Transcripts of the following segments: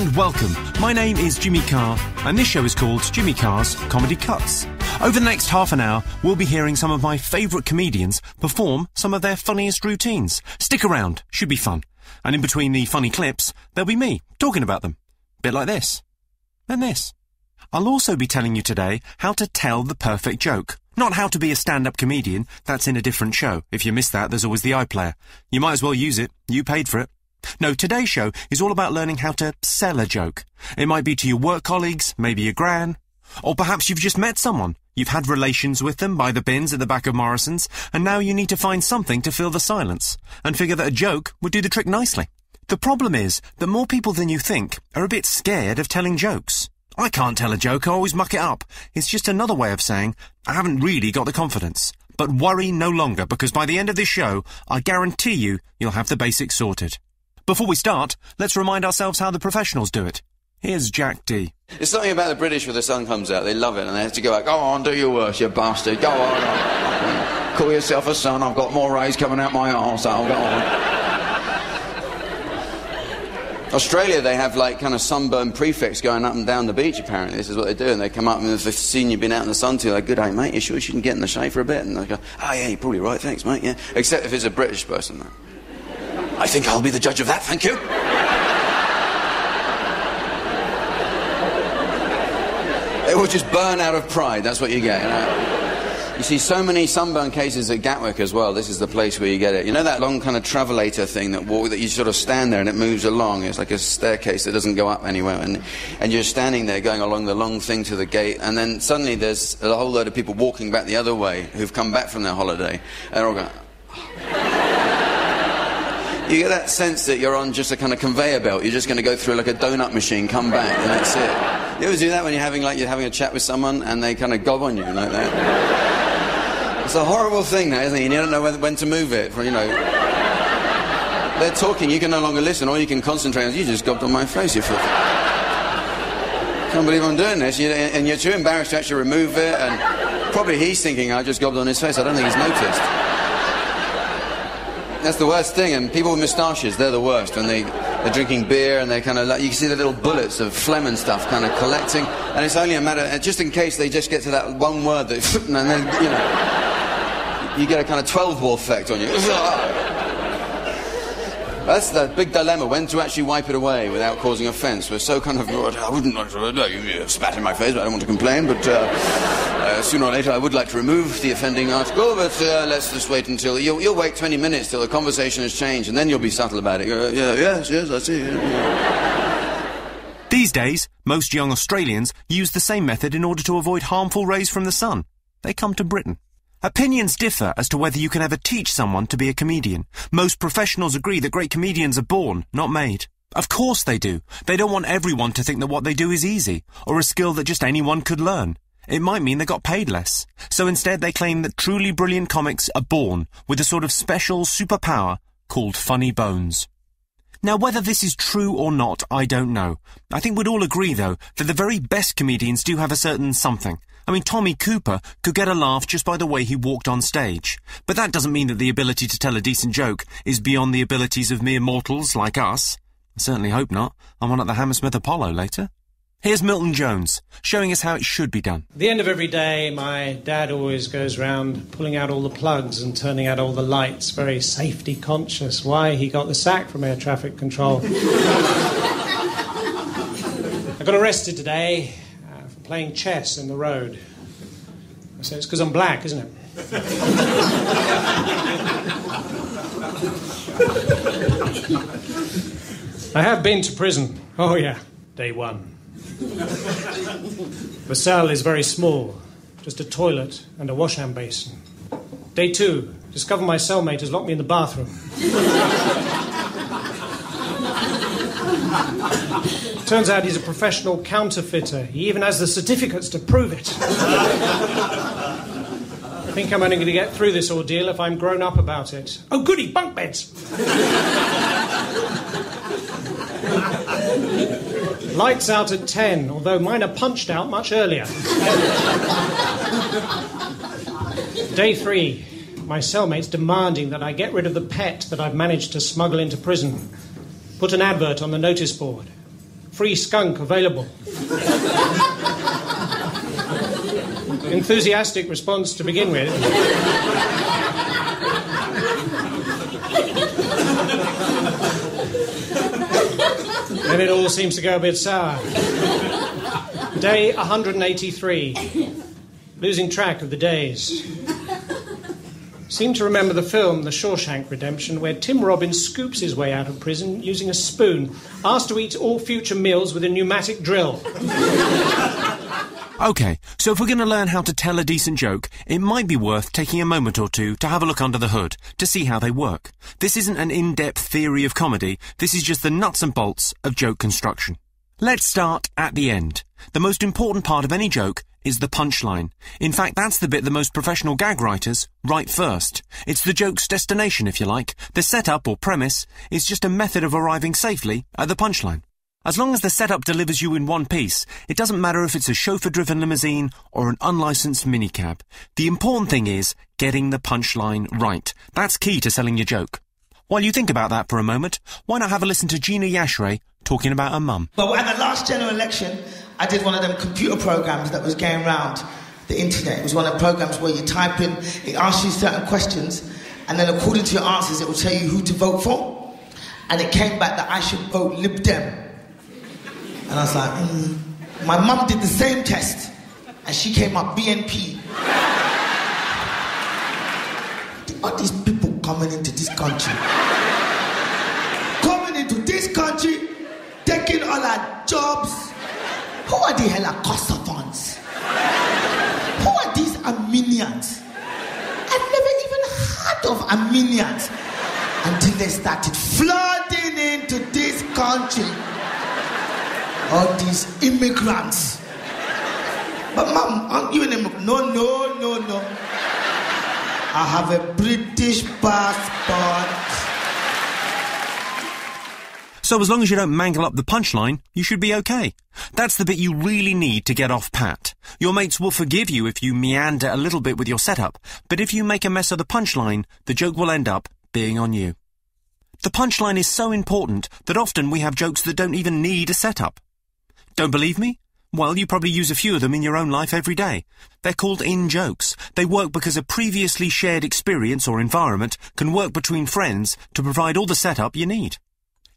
and welcome. My name is Jimmy Carr, and this show is called Jimmy Carr's Comedy Cuts. Over the next half an hour, we'll be hearing some of my favourite comedians perform some of their funniest routines. Stick around, should be fun. And in between the funny clips, there'll be me talking about them. Bit like this. And this. I'll also be telling you today how to tell the perfect joke. Not how to be a stand-up comedian, that's in a different show. If you miss that, there's always the iPlayer. You might as well use it, you paid for it. No, today's show is all about learning how to sell a joke. It might be to your work colleagues, maybe your gran, or perhaps you've just met someone. You've had relations with them by the bins at the back of Morrison's, and now you need to find something to fill the silence, and figure that a joke would do the trick nicely. The problem is that more people than you think are a bit scared of telling jokes. I can't tell a joke, I always muck it up. It's just another way of saying I haven't really got the confidence. But worry no longer, because by the end of this show, I guarantee you'll have the basics sorted. Before we start, let's remind ourselves how the professionals do it. Here's Jack D. There's something about the British where the sun comes out. They love it, and they have to go like, go on, do your worst, you bastard. Go on. Call yourself a son. I've got more rays coming out my arse. I'll go on. Australia, they have like kind of sunburn prefects going up and down the beach, apparently. This is what they do, and they come up and if they've seen you've been out in the sun too, they're like, good day, mate, you sure you shouldn't get in the shade for a bit? And they go, oh yeah, you're probably right, thanks, mate, yeah. Except if it's a British person, though. I think I'll be the judge of that, thank you. They will just burn out of pride, that's what you get, you know. You see so many sunburn cases at Gatwick as well. This is the place where you get it. You know that long kind of travelator thing that you sort of stand there and it moves along? It's like a staircase that doesn't go up anywhere. And you're standing there going along the long thing to the gate, and then suddenly there's a whole load of people walking back the other way who've come back from their holiday. And they're all going... You get that sense that you're on just a kind of conveyor belt. You're just going to go through like a donut machine, come back, and that's it. You ever do that when you're having a chat with someone and they kind of gob on you like that? It's a horrible thing, that, isn't it? You don't know when to move it. You know, they're talking, you can no longer listen, or you can concentrate on. You just gobbed on my face, you filthy. Can't believe I'm doing this, and you're too embarrassed to actually remove it. And probably he's thinking I just gobbed on his face. I don't think he's noticed. That's the worst thing, and people with moustaches, they're the worst when they're drinking beer and they kind of like, you can see the little bullets of phlegm and stuff kind of collecting, and it's only a matter, just in case they just get to that one word that, and then, you know, you get a kind of 12-ball effect on you. That's the big dilemma, when to actually wipe it away without causing offence. We're so kind of, I wouldn't like to spat in my face, but I don't want to complain, but sooner or later I would like to remove the offending article, but let's just wait until, you'll wait 20 minutes till the conversation has changed, and then you'll be subtle about it. Yes, I see. Yeah. These days, most young Australians use the same method in order to avoid harmful rays from the sun. They come to Britain. Opinions differ as to whether you can ever teach someone to be a comedian. Most professionals agree that great comedians are born, not made. Of course they do. They don't want everyone to think that what they do is easy, or a skill that just anyone could learn. It might mean they got paid less. So instead they claim that truly brilliant comics are born with a sort of special superpower called funny bones. Now, whether this is true or not, I don't know. I think we'd all agree, though, that the very best comedians do have a certain something. I mean, Tommy Cooper could get a laugh just by the way he walked on stage. But that doesn't mean that the ability to tell a decent joke is beyond the abilities of mere mortals like us. I certainly hope not. I'm on at the Hammersmith Apollo later. Here's Milton Jones, showing us how it should be done. At the end of every day, my dad always goes round pulling out all the plugs and turning out all the lights, very safety conscious. Why? He got the sack from air traffic control. I got arrested today for playing chess in the road. I said, it's because I'm black, isn't it? I have been to prison. Oh, yeah. Day one. The cell is very small, just a toilet and a wash-hand basin. Day two, discover my cellmate has locked me in the bathroom. Turns out he's a professional counterfeiter. He even has the certificates to prove it. I think I'm only going to get through this ordeal if I'm grown up about it. Oh, goody, bunk beds! Lights out at 10, although mine are punched out much earlier. Day 3, my cellmate's demanding that I get rid of the pet that I've managed to smuggle into prison. Put an advert on the notice board. Free skunk available. Enthusiastic response to begin with. Then it all seems to go a bit sour. Day 183. Losing track of the days. Seem to remember the film The Shawshank Redemption, where Tim Robbins scoops his way out of prison using a spoon, asked to eat all future meals with a pneumatic drill. OK, so if we're going to learn how to tell a decent joke, it might be worth taking a moment or two to have a look under the hood, to see how they work. This isn't an in-depth theory of comedy, this is just the nuts and bolts of joke construction. Let's start at the end. The most important part of any joke is the punchline. In fact, that's the bit that most professional gag writers write first. It's the joke's destination, if you like. The setup or premise is just a method of arriving safely at the punchline. As long as the setup delivers you in one piece, it doesn't matter if it's a chauffeur-driven limousine or an unlicensed minicab. The important thing is getting the punchline right. That's key to selling your joke. While you think about that for a moment, why not have a listen to Gina Yashray talking about her mum? Well, at the last general election, I did one of them computer programs that was going around the internet. It was one of the programs where you type in, it asks you certain questions, and then according to your answers, it will tell you who to vote for. And it came back that I should vote Lib Dem. And I was like, My mum did the same test, and she came up BNP. Are these people coming into this country? Coming into this country, taking all our jobs. Who are the helicopter funds? Who are these Armenians? I've never even heard of Armenians until they started flooding into this country. All these immigrants. But mom, aren't you an immigrant? No. I have a British passport. So as long as you don't mangle up the punchline, you should be okay. That's the bit you really need to get off pat. Your mates will forgive you if you meander a little bit with your setup, but if you make a mess of the punchline, the joke will end up being on you. The punchline is so important that often we have jokes that don't even need a setup. Don't believe me? Well, you probably use a few of them in your own life every day. They're called in-jokes. They work because a previously shared experience or environment can work between friends to provide all the setup you need.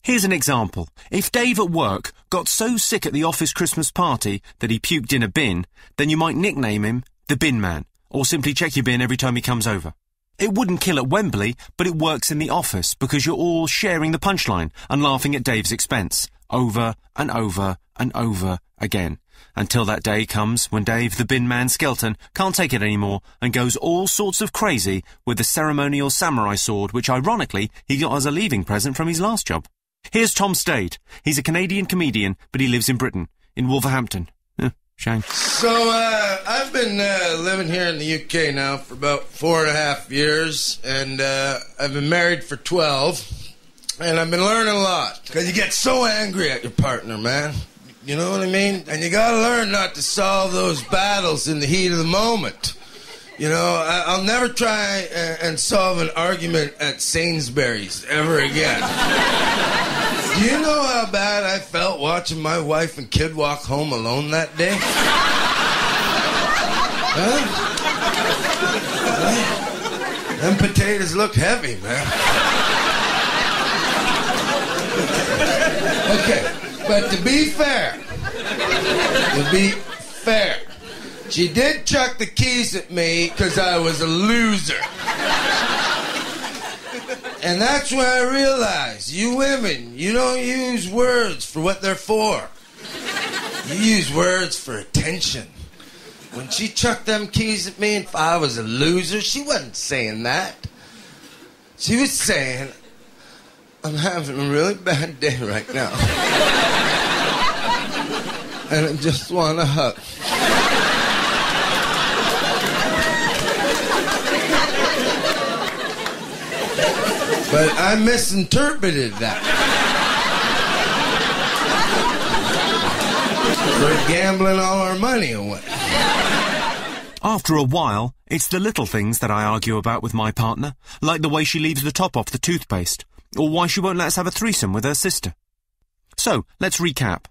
Here's an example. If Dave at work got so sick at the office Christmas party that he puked in a bin, then you might nickname him the Bin Man, or simply check your bin every time he comes over. It wouldn't kill at Wembley, but it works in the office because you're all sharing the punchline and laughing at Dave's expense, over and over and over again, until that day comes when Dave the Bin Man Skelton can't take it anymore and goes all sorts of crazy with the ceremonial samurai sword which ironically he got as a leaving present from his last job. Here's Tom Stade. He's a Canadian comedian, but he lives in Britain, in Wolverhampton. Shame. So, I've been living here in the UK now for about 4.5 years, and I've been married for 12, and I've been learning a lot. Because you get so angry at your partner, man. You know what I mean? And you gotta learn not to solve those battles in the heat of the moment. You know, I'll never try and solve an argument at Sainsbury's ever again. Do you know how bad I felt watching my wife and kid walk home alone that day? Huh? Them potatoes look heavy, man. Okay, but to be fair, she did chuck the keys at me because I was a loser. And that's when I realized, you women, you don't use words for what they're for. You use words for attention. When she chucked them keys at me and I was a loser, she wasn't saying that. She was saying, I'm having a really bad day right now. And I just want a hug. But I misinterpreted that. We're gambling all our money away. After a while, it's the little things that I argue about with my partner, like the way she leaves the top off the toothpaste, or why she won't let us have a threesome with her sister. So, let's recap.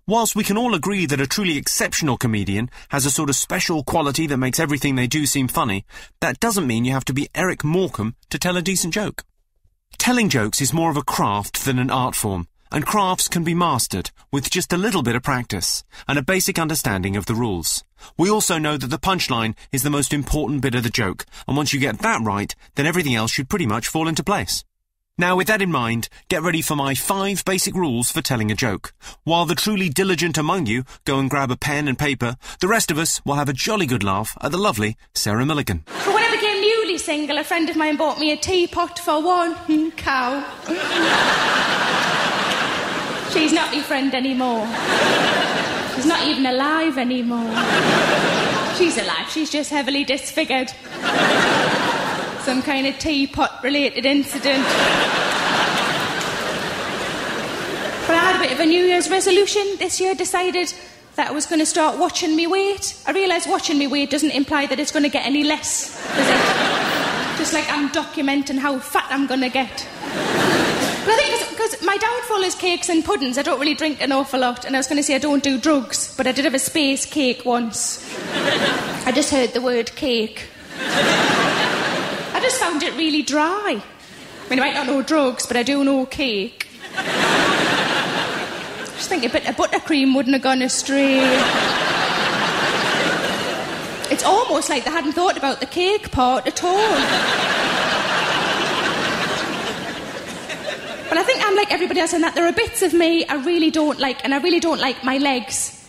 Whilst we can all agree that a truly exceptional comedian has a sort of special quality that makes everything they do seem funny, that doesn't mean you have to be Eric Morecambe to tell a decent joke. Telling jokes is more of a craft than an art form, and crafts can be mastered with just a little bit of practice and a basic understanding of the rules. We also know that the punchline is the most important bit of the joke, and once you get that right, then everything else should pretty much fall into place. Now, with that in mind, get ready for my 5 basic rules for telling a joke. While the truly diligent among you go and grab a pen and paper, the rest of us will have a jolly good laugh at the lovely Sarah Millican. But when I became newly single, a friend of mine bought me a teapot for 1 cow. She's not my friend anymore. She's not even alive anymore. She's alive, she's just heavily disfigured. Some kind of teapot-related incident. But I had a bit of a New Year's resolution this year, decided that I was going to start watching me weight. I realised watching me weight doesn't imply that it's going to get any less, does it? Just like I'm documenting how fat I'm going to get. But I think because my downfall is cakes and puddings, I don't really drink an awful lot, and I was going to say I don't do drugs, but I did have a space cake once. I just heard the word cake. I just found it really dry. I mean, I might not know drugs, but I do know cake. I just think a bit of buttercream wouldn't have gone astray. It's almost like they hadn't thought about the cake part at all. But I think I'm like everybody else in that there are bits of me I really don't like, and I really don't like my legs.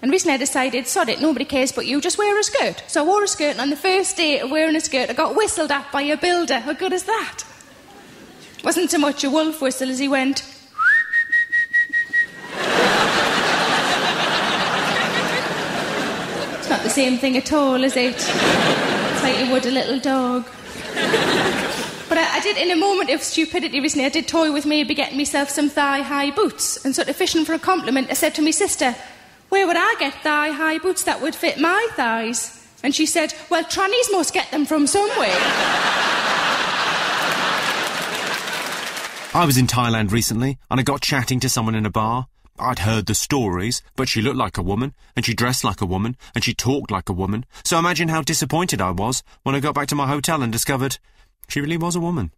And recently I decided, sod it, nobody cares but you, just wear a skirt. So I wore a skirt, and on the first day of wearing a skirt, I got whistled at by a builder. How good is that? Wasn't so much a wolf whistle as he went... It's not the same thing at all, is it? It's like you would a little dog. But I did, in a moment of stupidity recently, I did toy with maybe getting myself some thigh-high boots. And sort of fishing for a compliment, I said to my sister, where would I get thigh-high boots that would fit my thighs? And she said, well, trannies must get them from somewhere. I was in Thailand recently, and I got chatting to someone in a bar. I'd heard the stories, but she looked like a woman, and she dressed like a woman, and she talked like a woman. So imagine how disappointed I was when I got back to my hotel and discovered she really was a woman.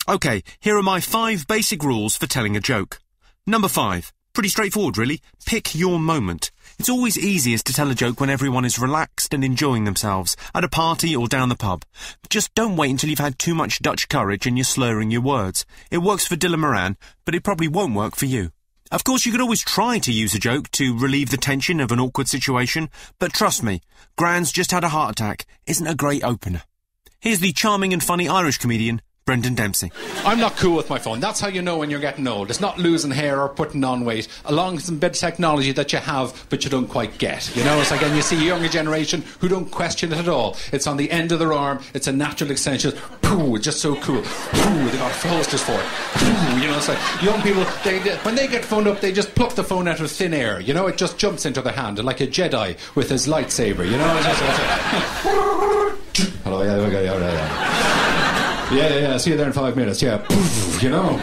OK, here are my 5 basic rules for telling a joke. Number 5. Pretty straightforward, really. Pick your moment. It's always easiest to tell a joke when everyone is relaxed and enjoying themselves, at a party or down the pub. Just don't wait until you've had too much Dutch courage and you're slurring your words. It works for Dylan Moran, but it probably won't work for you. Of course, you could always try to use a joke to relieve the tension of an awkward situation, but trust me, Gran's just had a heart attack isn't a great opener. Here's the charming and funny Irish comedian, Brendan Dempsey. I'm not cool with my phone. That's how you know when you're getting old. It's not losing hair or putting on weight, along with some bit of technology that you have, but you don't quite get. You know, it's like, and you see a younger generation who don't question it at all. It's on the end of their arm. It's a natural extension. Pooh, it's just so cool. Pooh, they got posters for it. Pooh, you know, it's like young people, when they get phoned up, they just pluck the phone out of thin air. You know, it just jumps into their hand, like a Jedi with his lightsaber. You know, it's just hello, yeah, see you there in 5 minutes, yeah, you know.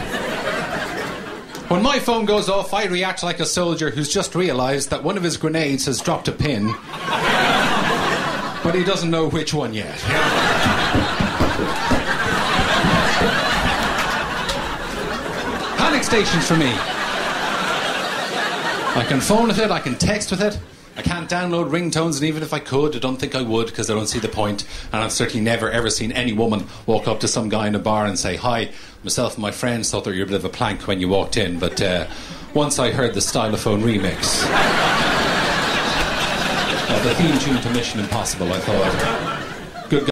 When my phone goes off, I react like a soldier who's just realised that one of his grenades has dropped a pin, but he doesn't know which one yet. Panic stations for me. I can phone with it, I can text with it. I can't download ringtones, and even if I could, I don't think I would, because I don't see the point. And I've certainly never, ever seen any woman walk up to some guy in a bar and say, hi. Myself and my friends thought that you were a bit of a plank when you walked in, but once I heard the Stylophone remix of the theme tune to Mission Impossible, I thought,